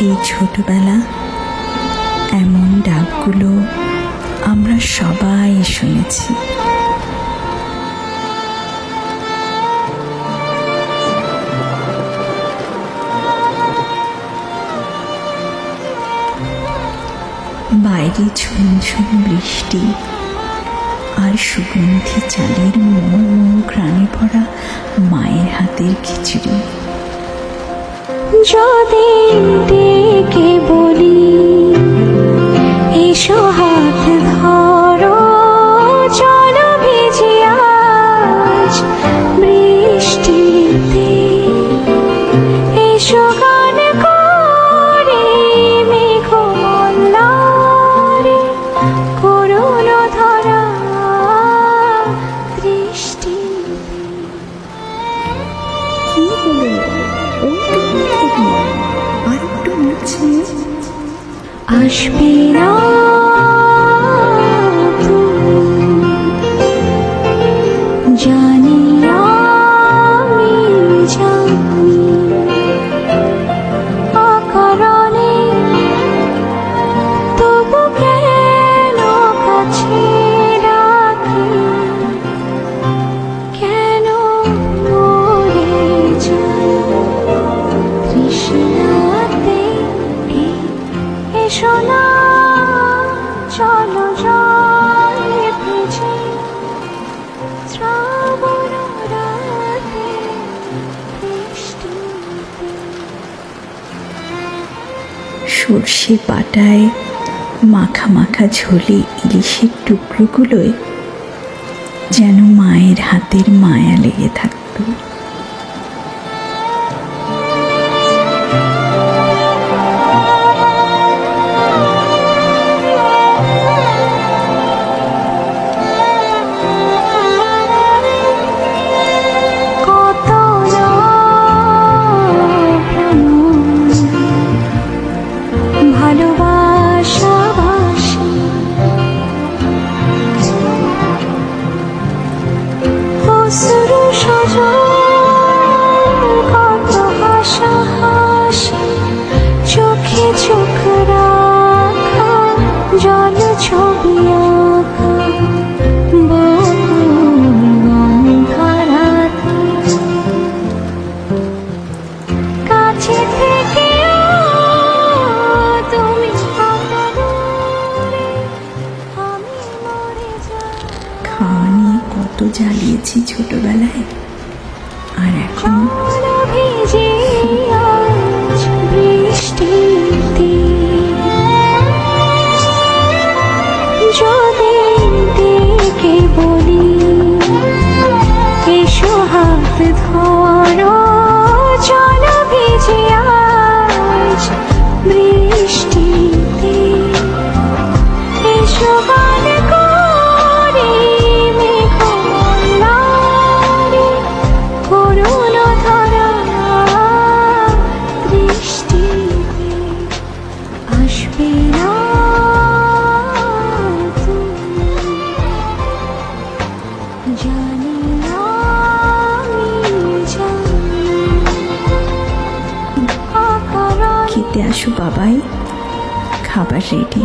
সেই ছোটবেলা, এমন ডাকগুলো আমরা সবাই শুনেছি। বাইরে ঝুমঝুম বৃষ্টি আর সুগন্ধি চালের ঘ্রাণে ভরা মায়ের হাতের খিচুড়ি। যদি ডেকে বলি এসো হাত ধরো, চলো ভিজি আজ বৃষ্টিতে, এসো গান করে মেঘমল্লারে, করুণ ধরা দৃষ্টি। কি হলো? আর একটু মুছে আসবে না তুমি, জানি আমি জানি, অকারণে তবু কেন কাছে রাখি, কেন মরে যাই তৃষ্ণাতে। এসো না চলো জলে ভিজে, শ্রাবণ রাতে বৃষ্টিতে। সর্ষে পাটায় মাখা মাখা ঝোলে ইলিশের টুকরোগুলোয় যেন মায়ের হাতের মায়া লেগে থাকতো। ভালোবাসাবাসি অশ্রু সজল, কত হাসাহাসি, চোখে চোখ রাখা, জল ছবি আঁকা, গন্ধারাতে কাছে থেকে তুমি আমি মরে যাই। খাওয়া নিয়ে কত জ্বালিয়েছি ছোটবেলায়, আর এখন চলো ভিজি আজ বৃষ্টিতে, যদি ডেকে বলি এসো হাত ধরো, চলো ভিজি আজ বৃষ্টিতে, এসো গান করে মেঘমল্লারে, করুণ ধরা দৃষ্টিতে। আসবে না তুমি, জানি আমি জানি, অকারণে খেতে আসো বাবাই, খাবার রেডি।